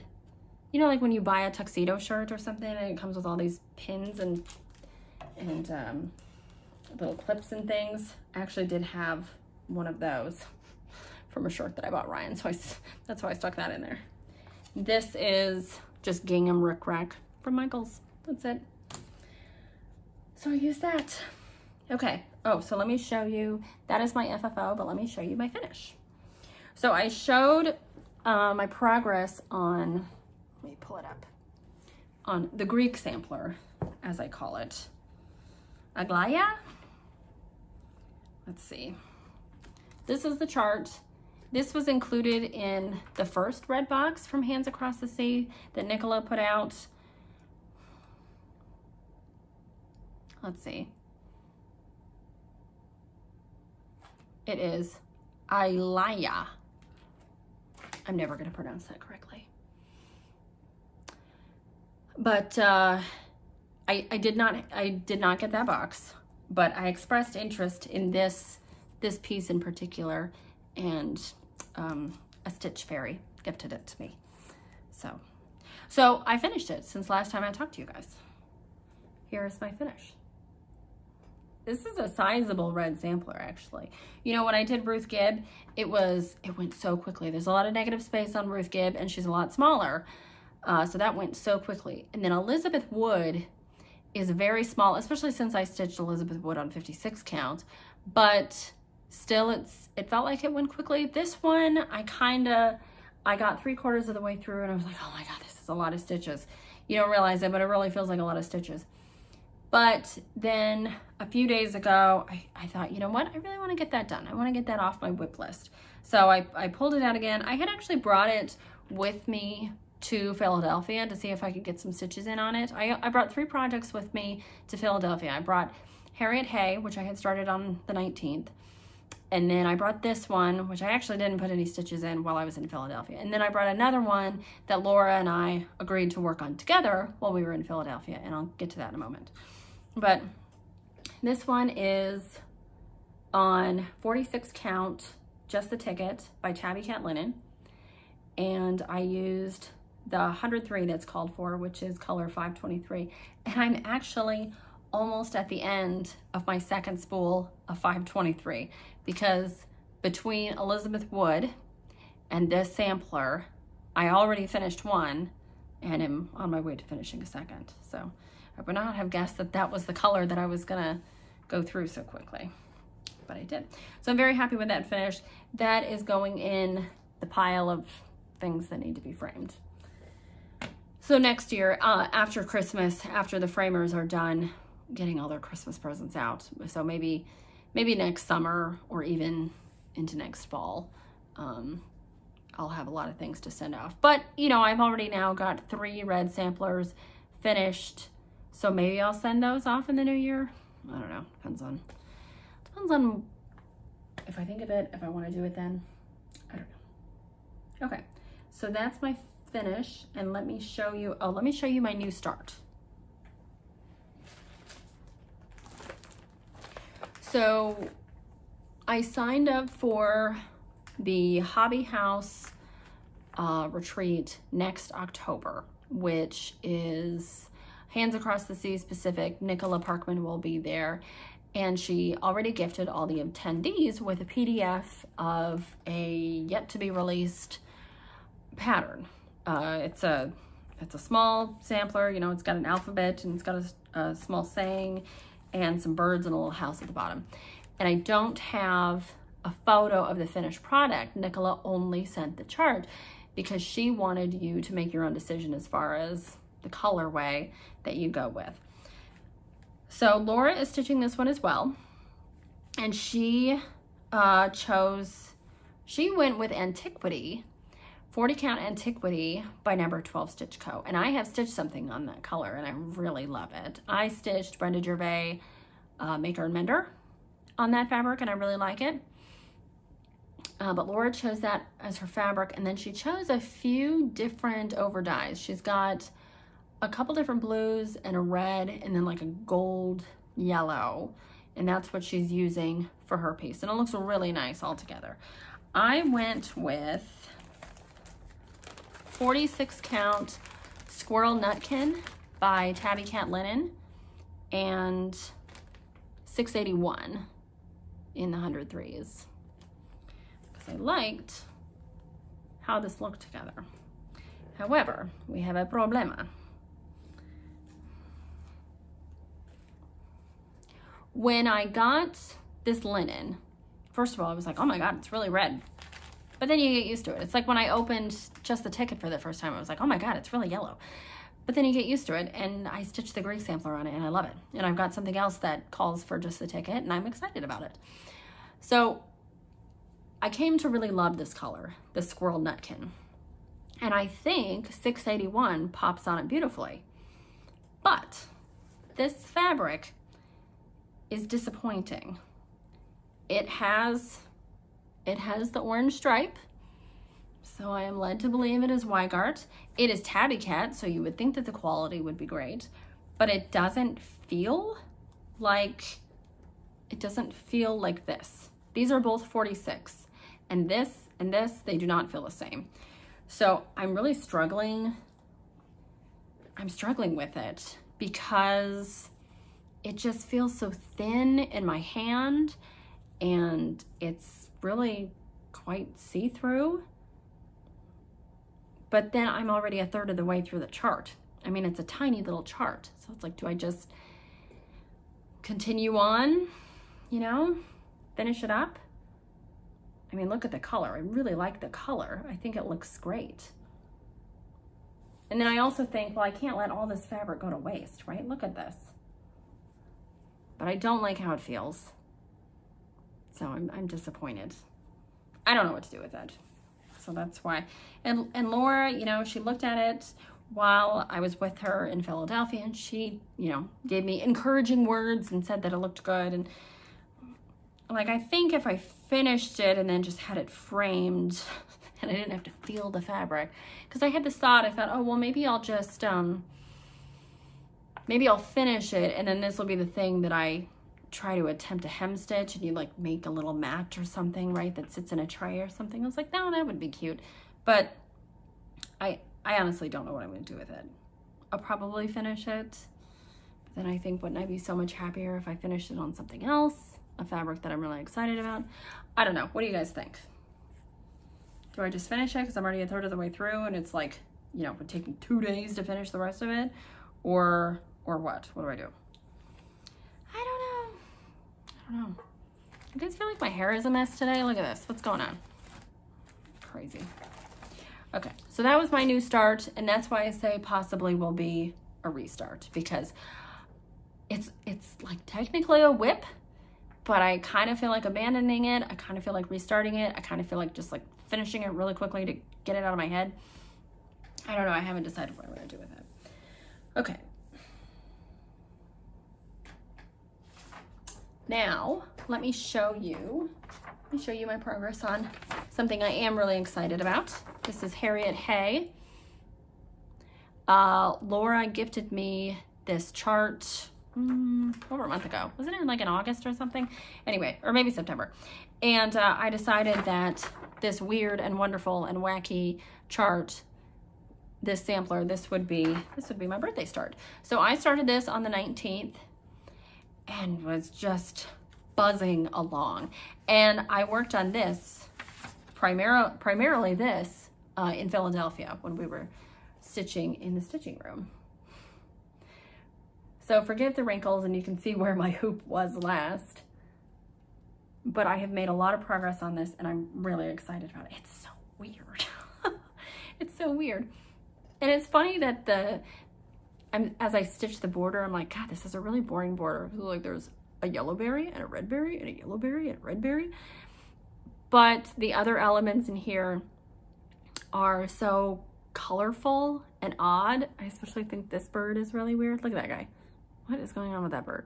you know, like when you buy a tuxedo shirt or something and it comes with all these pins and little clips and things. I actually did have one of those from a shirt that I bought Ryan, so that's why I stuck that in there. This is just gingham rickrack from Michael's. That's it. So I use that. Okay. Oh, so let me show you. That is my FFO, but let me show you my finish. So I showed my progress on. Let me pull it up. On the Greek sampler, as I call it. Aglaya. Let's see. This is the chart. This was included in the first red box from Hands Across the Sea that Nicola put out. Let's see. It is Ilaya. I'm never going to pronounce that correctly. But I did not get that box, but I expressed interest in this piece in particular, and a Stitch Fairy gifted it to me. So I finished it since last time I talked to you guys. Here's my finish. This is a sizable red sampler, actually. You know, when I did Ruth Gibb, it went so quickly. There's a lot of negative space on Ruth Gibb, and she's a lot smaller. So that went so quickly. And then Elizabeth Wood is very small, especially since I stitched Elizabeth Wood on 56 count, but still it felt like it went quickly. This one, I got 3/4 of the way through and I was like, oh my God, this is a lot of stitches. You don't realize it, but it really feels like a lot of stitches. But then a few days ago, I thought, you know what? I really want to get that done. I want to get that off my whip list. So I pulled it out again. I had actually brought it with me to Philadelphia to see if I could get some stitches in on it. I brought 3 projects with me to Philadelphia. I brought Harriot Hey, which I had started on the 19th. And then I brought this one, which I actually didn't put any stitches in while I was in Philadelphia. And then I brought another one that Laura and I agreed to work on together while we were in Philadelphia. And I'll get to that in a moment. But this one is on 46 count, Just the Ticket by Tabby Cat Linen. And I used the 103 that's called for, which is color 523. And I'm actually almost at the end of my second spool of 523 because between Elizabeth Wood and this sampler, I already finished one and am on my way to finishing a second. So I would not have guessed that that was the color that I was gonna go through so quickly, but I did. So I'm very happy with that finish. That is going in the pile of things that need to be framed. So next year, after Christmas, after the framers are done getting all their Christmas presents out, so maybe next summer or even into next fall, I'll have a lot of things to send off. But, you know, I've already now got 3 red samplers finished, so maybe I'll send those off in the new year. I don't know, depends on if I think of it, if I want to do it then. I don't know. Okay, so that's my finish, and let me show you, let me show you my new start. So I signed up for the Hobby House retreat next October, which is Hands Across the Sea specific. Nicola Parkman will be there, and she already gifted all the attendees with a PDF of a yet to be released pattern. It's a small sampler, you know, it's got an alphabet and it's got a small saying and some birds and a little house at the bottom. And I don't have a photo of the finished product. Nicola only sent the chart because she wanted you to make your own decision as far as colorway that you go with. So Laura is stitching this one as well, and she went with Antiquity, 40 Count Antiquity by Number 12 Stitch Co. And I have stitched something on that color and I really love it. I stitched Brenda Gervais Maker and Mender on that fabric and I really like it. But Laura chose that as her fabric, and then she chose a few different over dyes. She's got a couple different blues and a red and then like a gold yellow, and that's what she's using for her piece, and it looks really nice all together. I went with 46 Count Squirrel Nutkin by Tabby Cat Linen and 681 in the 103s, because I liked how this looked together. However, we have a problema. When I got this linen, first of all, I was like, oh my God, it's really red. But then you get used to it. It's like when I opened just the ticket for the first time, I was like, oh my God, it's really yellow. But then you get used to it, and I stitched the Greek sampler on it, and I love it. And I've got something else that calls for just the ticket, and I'm excited about it. So I came to really love this color, the Squirrel Nutkin. And I think 681 pops on it beautifully. But this fabric is disappointing. It has the orange stripe, so I am led to believe it is Weigart. It is Tabby Cat, so you would think that the quality would be great, but it doesn't feel like this. These are both 46, and this and this, they do not feel the same. So I'm really struggling. I'm struggling with it because it just feels so thin in my hand, and it's really quite see-through. But then I'm already a third of the way through the chart. I mean, it's a tiny little chart. So it's like, do I just continue on, you know, finish it up? I mean, look at the color. I really like the color. I think it looks great. And then I also think, well, I can't let all this fabric go to waste, right? Look at this. But I don't like how it feels. So I'm disappointed. I don't know what to do with it. So that's why. And Laura, you know, she looked at it while I was with her in Philadelphia, and she, you know, gave me encouraging words and said that it looked good. And like, I think if I finished it and then just had it framed and I didn't have to feel the fabric, because I had this thought, I thought, oh, well, maybe I'll just, maybe I'll finish it, and then this will be the thing that I try to attempt a hem stitch, and you like make a little mat or something, right, that sits in a tray or something. I was like, no, that would be cute. But I honestly don't know what I'm going to do with it. I'll probably finish it, but then I think, wouldn't I be so much happier if I finished it on something else, a fabric that I'm really excited about? I don't know. What do you guys think? Do I just finish it because I'm already a third of the way through and it's like, you know, it would take me 2 days to finish the rest of it? Or what? What do I do? I don't know. You guys feel like my hair is a mess today? Look at this. What's going on? Crazy. Okay, so that was my new start, and that's why I say possibly will be a restart, because it's like technically a whip, but I kind of feel like abandoning it. I kind of feel like restarting it. I kind of feel like just like finishing it really quickly to get it out of my head. I don't know. I haven't decided what I'm going to do with it. Okay. Now, let me show you my progress on something I am really excited about. This is Harriot Hey. Laura gifted me this chart over a month ago. Wasn't it like in August or something? Anyway, or maybe September. And I decided that this weird and wonderful and wacky chart, this sampler, this would be my birthday start. So I started this on the 19th and was just buzzing along. And I worked on this, primarily this, in Philadelphia when we were stitching in the stitching room. So forgive the wrinkles, and you can see where my hoop was last. But I have made a lot of progress on this, and I'm really excited about it. It's so weird. It's so weird. And it's funny that as I stitch the border, I'm like, God, this is a really boring border. Like there's a yellow berry and a red berry and a yellow berry and a red berry. But the other elements in here are so colorful and odd. I especially think this bird is really weird. Look at that guy. What is going on with that bird?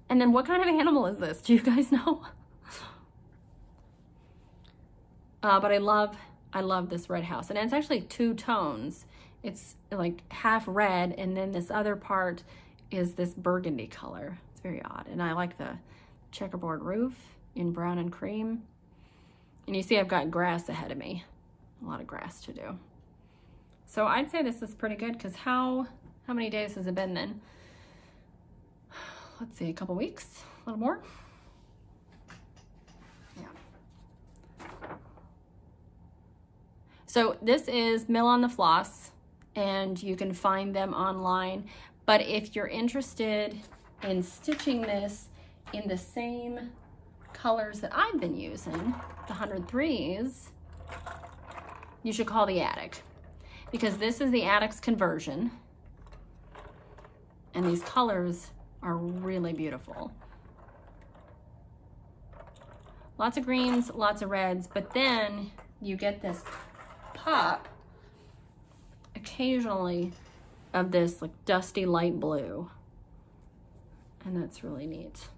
And then what kind of animal is this? Do you guys know? But I love this red house. And it's actually 2 tones. It's like half red, and then this other part is this burgundy color. It's very odd. And I like the checkerboard roof in brown and cream. And you see I've got grass ahead of me. A lot of grass to do. So I'd say this is pretty good, because how many days has it been then? Let's see, a couple weeks, a little more. Yeah. So this is Mill on the Floss, and you can find them online. But if you're interested in stitching this in the same colors that I've been using, the 103s, you should call the Attic, because this is the Attic's conversion, and these colors are really beautiful. Lots of greens, lots of reds, but then you get this pop occasionally of this like dusty light blue, and that's really neat.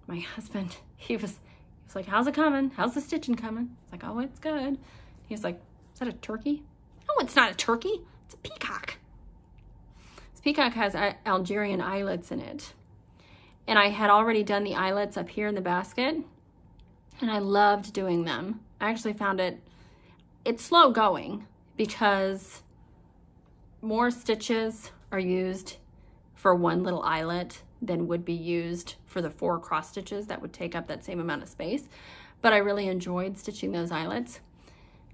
My husband, he was like, how's it coming? How's the stitching coming? It's like, oh, it's good. He's like, is that a turkey? No, it's not a turkey. It's a peacock. This peacock has Algerian eyelets in it. And I had already done the eyelets up here in the basket, and I loved doing them. I actually found it's slow going, because more stitches are used for one little eyelet than would be used for the 4 cross stitches that would take up that same amount of space. But I really enjoyed stitching those eyelets.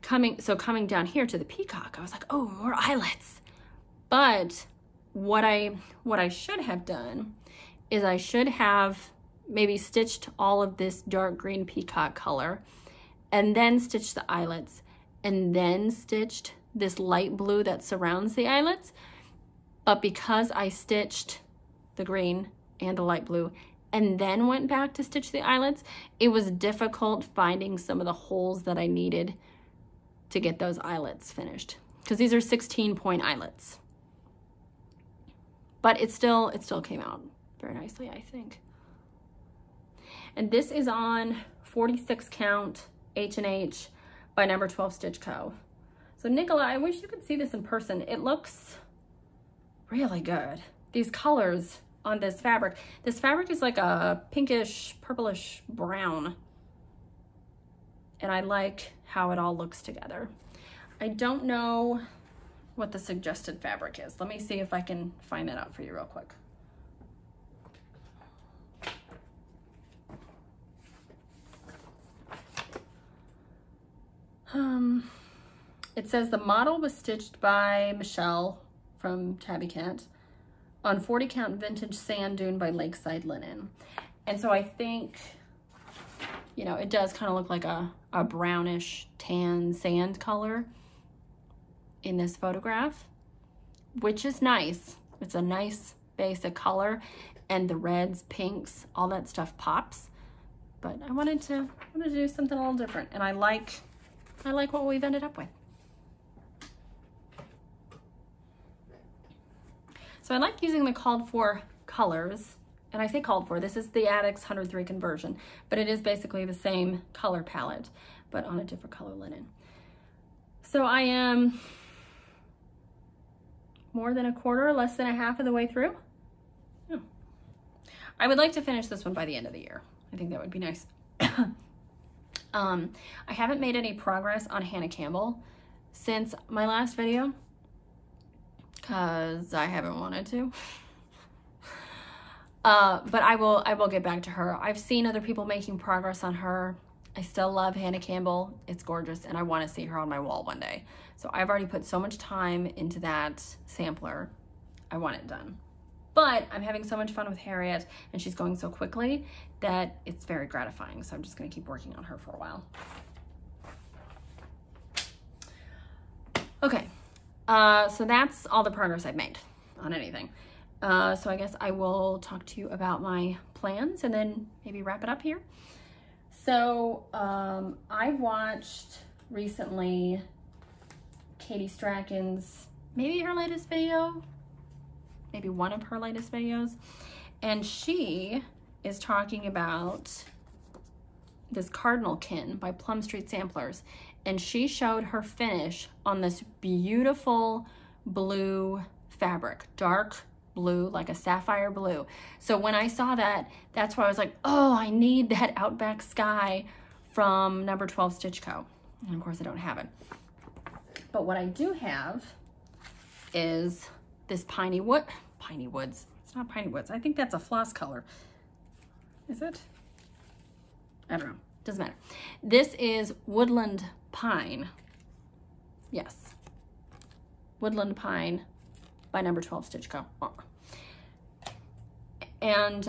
Coming down here to the peacock, I was like, oh, more eyelets. But what I should have done is I should have maybe stitched all of this dark green peacock color, and then stitched the eyelets, and then stitched this light blue that surrounds the eyelets. But because I stitched the green and the light blue and then went back to stitch the eyelets, it was difficult finding some of the holes that I needed to get those eyelets finished, because these are 16-point eyelets. But it still came out very nicely, I think. And this is on 46 count H&H by Number 12 Stitch Co. So Nicola, I wish you could see this in person. It looks really good. These colors on this fabric. This fabric is like a pinkish, purplish brown. And I like how it all looks together. I don't know what the suggested fabric is. Let me see if I can find that out for you real quick. It says the model was stitched by Michelle from Tabby Cat on 40 count vintage sand dune by Lakeside Linen. And so I think, you know, it does kind of look like a brownish tan sand color in this photograph, which is nice. It's a nice basic color, and the reds, pinks, all that stuff pops. But I wanted to do something a little different, and I like what we've ended up with. So I like using the called for colors, and I say called for, this is the Attic's 103 conversion, but it is basically the same color palette, but on a different color linen. So I am more than a quarter, less than a half of the way through. Yeah. I would like to finish this one by the end of the year. I think that would be nice. I haven't made any progress on Hannah Campbell since my last video, because I haven't wanted to. But I will get back to her. I've seen other people making progress on her. I still love Hannah Campbell. It's gorgeous, and I want to see her on my wall one day. So I've already put so much time into that sampler. I want it done. But I'm having so much fun with Harriet, and she's going so quickly that it's very gratifying. So I'm just going to keep working on her for a while. Okay, So that's all the progress I've made on anything. So I guess I will talk to you about my plans and then maybe wrap it up here. So I watched recently Katie Strachan's, maybe her latest video, maybe one of her latest videos, and she is talking about this Cardinal kin by Plum Street Samplers, and she showed her finish on this beautiful blue fabric, dark blue, like a sapphire blue. So when I saw that, that's why I was like, oh, I need that Outback Sky from number 12 Stitch Co. And of course I don't have it. But what I do have is this Piney Woods. It's not Piney Woods. I think that's a floss color. Is it? I don't know. Doesn't matter. This is Woodland Pine. Yes. Woodland Pine by number 12 Stitch Co. And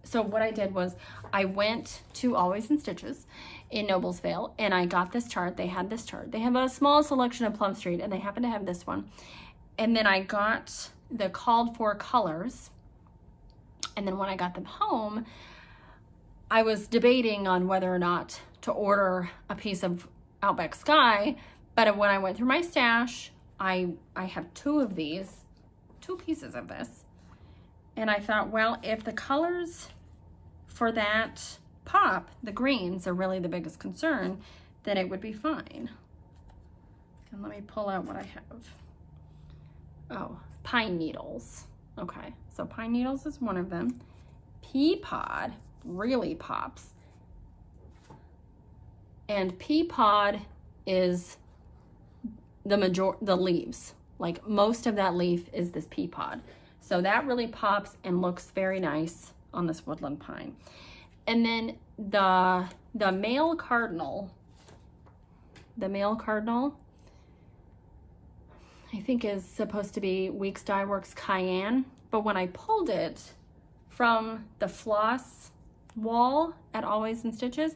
so what I did was I went to Always in Stitches in Noblesville and I got this chart. They had this chart. They have a small selection of Plum Street and they happen to have this one. And then I got the called for colors. And then when I got them home, I was debating on whether or not to order a piece of Outback Sky, but when I went through my stash, I have two pieces of this. And I thought, well, if the colors for that pop, the greens, are really the biggest concern, then it would be fine. And let me pull out what I have. Oh, Pine Needles. Okay, so Pine Needles is one of them. Pea Pod really pops. And Pea Pod is the leaves. Like most of that leaf is this Pea Pod. So that really pops and looks very nice on this Woodland Pine. And then the male Cardinal, I think is supposed to be Weeks Dye Works Cayenne, but when I pulled it from the floss wall at Always in Stitches,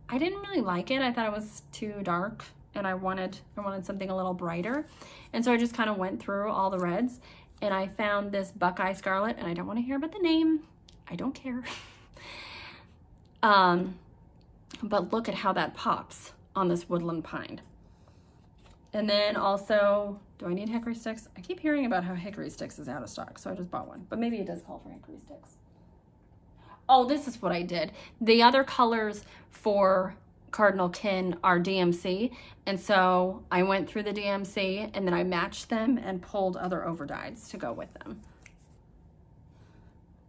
I didn't really like it. I thought it was too dark and I wanted something a little brighter. And so I just kind of went through all the reds and I found this Buckeye Scarlet, and I don't want to hear about the name. I don't care. But look at how that pops on this Woodland Pine. And then also, do I need hickory sticks? I keep hearing about how hickory sticks is out of stock, so I just bought one. But maybe it does call for hickory sticks. Oh, this is what I did. The other colors for Cardinal kin are DMC, and so I went through the DMC and then I matched them and pulled other overdyes to go with them.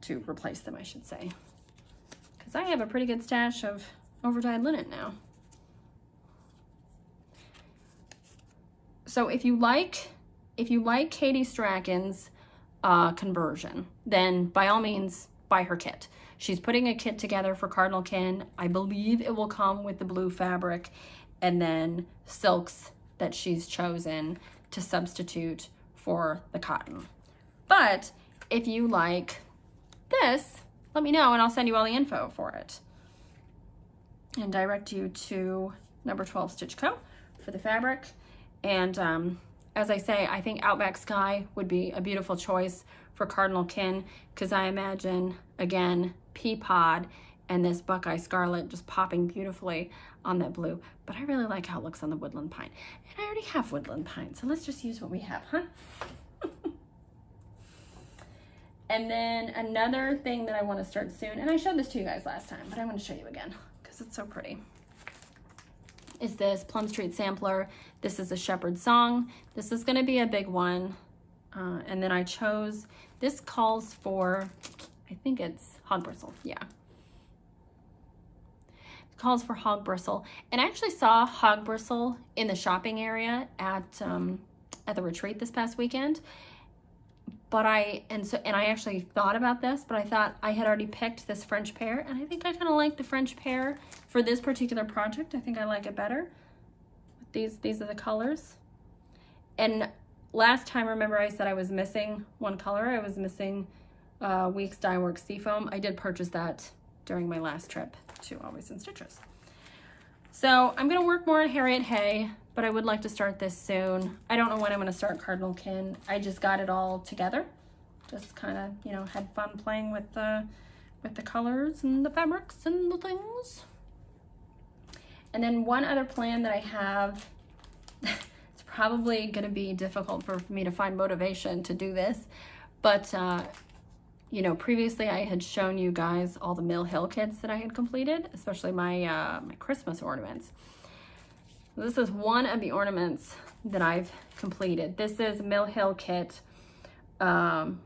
To replace them, I should say. Because I have a pretty good stash of overdyed linen now. So if you like Katie Strachan's conversion, then by all means buy her kit. She's putting a kit together for Cardinal kin. I believe it will come with the blue fabric and then silks that she's chosen to substitute for the cotton. But if you like this, let me know and I'll send you all the info for it. And direct you to number 12 Stitch Co. for the fabric. And as I say, I think Outback Sky would be a beautiful choice for Cardinal kin because I imagine, again, Pea Pod and this Buckeye Scarlet just popping beautifully on that blue. But I really like how it looks on the Woodland Pine. And I already have Woodland Pine, so let's just use what we have, huh? And then another thing that I want to start soon, and I showed this to you guys last time, but I want to show you again because it's so pretty, is this Plum Street Sampler. This is a Shepherd's Song. This is going to be a big one. And then I chose, this calls for, I think it's hog bristle, yeah. It calls for hog bristle. And I actually saw hog bristle in the shopping area at the retreat this past weekend. But I actually thought about this, but I thought I had already picked this French pear, and I think I kind of like the French pear for this particular project. I think I like it better. These are the colors. And last time, remember I said I was missing one color. I was missing Weeks Dye Works Seafoam. I did purchase that during my last trip to Always in Stitches. So I'm gonna work more on Harriot Hey, but I would like to start this soon. I don't know when I'm gonna start Cardinal Kin. I just got it all together. Just kind of, you know, had fun playing with the colors and the fabrics and the things. And then one other plan that I have, it's probably gonna be difficult for me to find motivation to do this, but you know, previously I had shown you guys all the Mill Hill kits that I had completed, especially my, my Christmas ornaments. This is one of the ornaments that I've completed. This is Mill Hill kit, Norway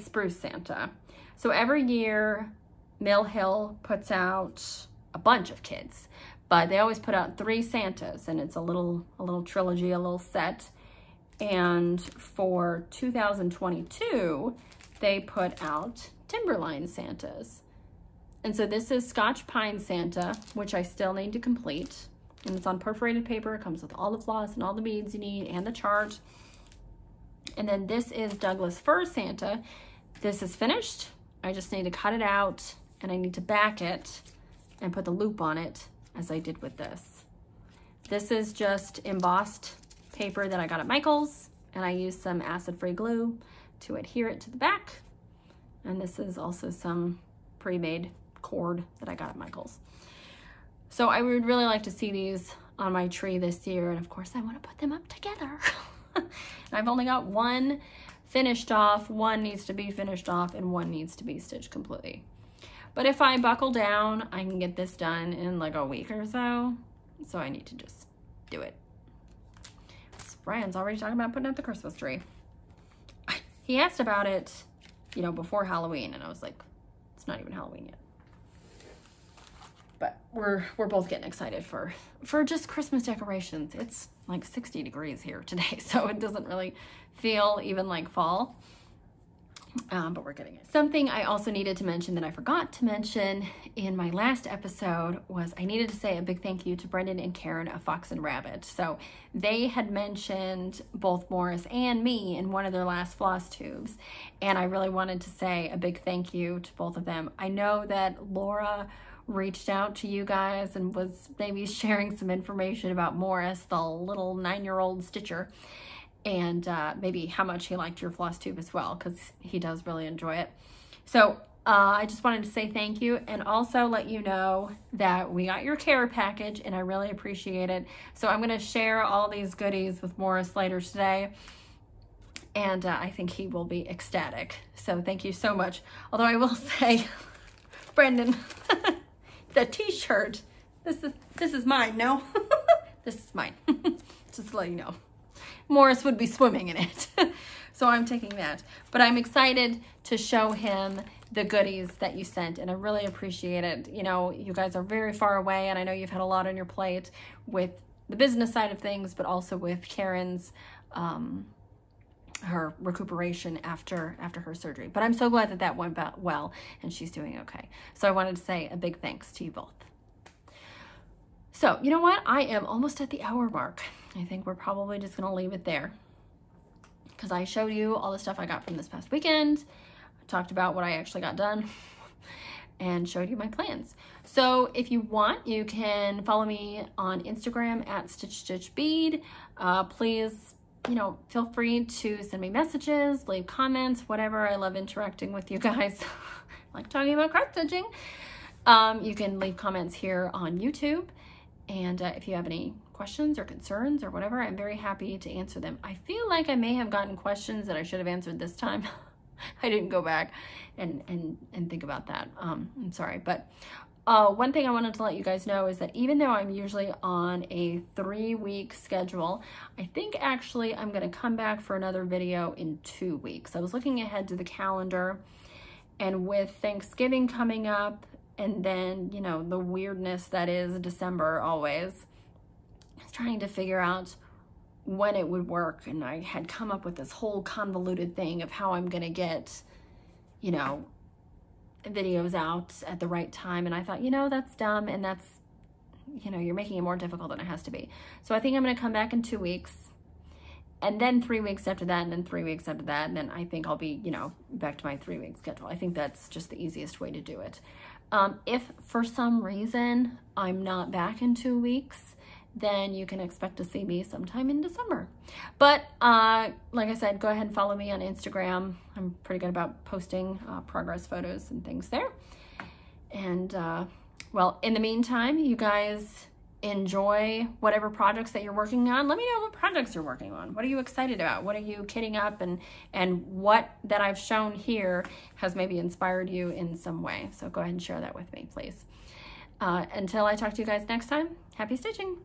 Spruce Santa. So every year Mill Hill puts out a bunch of kits, but they always put out 3 Santas, and it's a little trilogy, a little set. And for 2022, they put out Timberline Santas. And so this is Scotch Pine Santa, which I still need to complete. And it's on perforated paper. It comes with all the floss and all the beads you need and the chart. And then this is Douglas Fir Santa. This is finished. I just need to cut it out, and I need to back it and put the loop on it as I did with this. This is just embossed paper that I got at Michael's, and I used some acid-free glue to adhere it to the back. And this is also some pre-made cord that I got at Michael's. So I would really like to see these on my tree this year, and of course I want to put them up together. I've only got one finished off, one needs to be finished off, and one needs to be stitched completely. But if I buckle down, I can get this done in like a week or so. So I need to just do it. Brian's already talking about putting up the Christmas tree. He asked about it, you know, before Halloween, and I was like, it's not even Halloween yet. But we're both getting excited for just Christmas decorations. It's like 60 degrees here today, so it doesn't really feel even like fall. But we're getting it. Something I also needed to mention that I forgot to mention in my last episode was I needed to say a big thank you to Brendon and Karen of Fox and Rabbit. So they had mentioned both Morris and me in one of their last floss tubes, and I really wanted to say a big thank you to both of them. I know that Laura reached out to you guys and was maybe sharing some information about Morris, the little 9-year-old stitcher, and maybe how much he liked your floss tube as well, because he does really enjoy it. So I just wanted to say thank you, and also let you know that we got your care package, and I really appreciate it. So I'm going to share all these goodies with Morris later today, and I think he will be ecstatic. So thank you so much. Although I will say, Brendon, the t-shirt, this is mine, no? This is mine, just to let you know. Morris would be swimming in it. So I'm taking that. But I'm excited to show him the goodies that you sent, and I really appreciate it. You know, you guys are very far away, and I know you've had a lot on your plate with the business side of things, but also with Karen's, her recuperation after her surgery. But I'm so glad that that went well, and she's doing okay. So I wanted to say a big thanks to you both. So, you know what? I am almost at the hour mark. I think we're probably just gonna leave it there, because I showed you all the stuff I got from this past weekend. I talked about what I actually got done and showed you my plans. So if you want, you can follow me on Instagram at StitchStitchBead. Please, you know, feel free to send me messages, leave comments, whatever. I love interacting with you guys. I like talking about card stitching. You can leave comments here on YouTube. And if you have any questions or concerns or whatever, I'm very happy to answer them. I feel like I may have gotten questions that I should have answered this time. I didn't go back and think about that. I'm sorry. But one thing I wanted to let you guys know is that even though I'm usually on a 3-week schedule, I think actually I'm going to come back for another video in 2 weeks. I was looking ahead to the calendar, and with Thanksgiving coming up, and then, you know, the weirdness that is December always, I was trying to figure out when it would work. And I had come up with this whole convoluted thing of how I'm going to get, you know, videos out at the right time. And I thought, you know, that's dumb. And that's, you know, you're making it more difficult than it has to be. So I think I'm going to come back in 2 weeks. and then 3 weeks after that, and then 3 weeks after that, and then I think I'll be, you know, back to my 3-week schedule. I think that's just the easiest way to do it. If for some reason I'm not back in 2 weeks, then you can expect to see me sometime in December. But like I said, go ahead and follow me on Instagram. I'm pretty good about posting progress photos and things there. And well, in the meantime, you guys enjoy whatever projects that you're working on. Let me know what projects you're working on. What are you excited about? What are you kitting up? And what that I've shown here has maybe inspired you in some way. So go ahead and share that with me, please. Until I talk to you guys next time, happy stitching.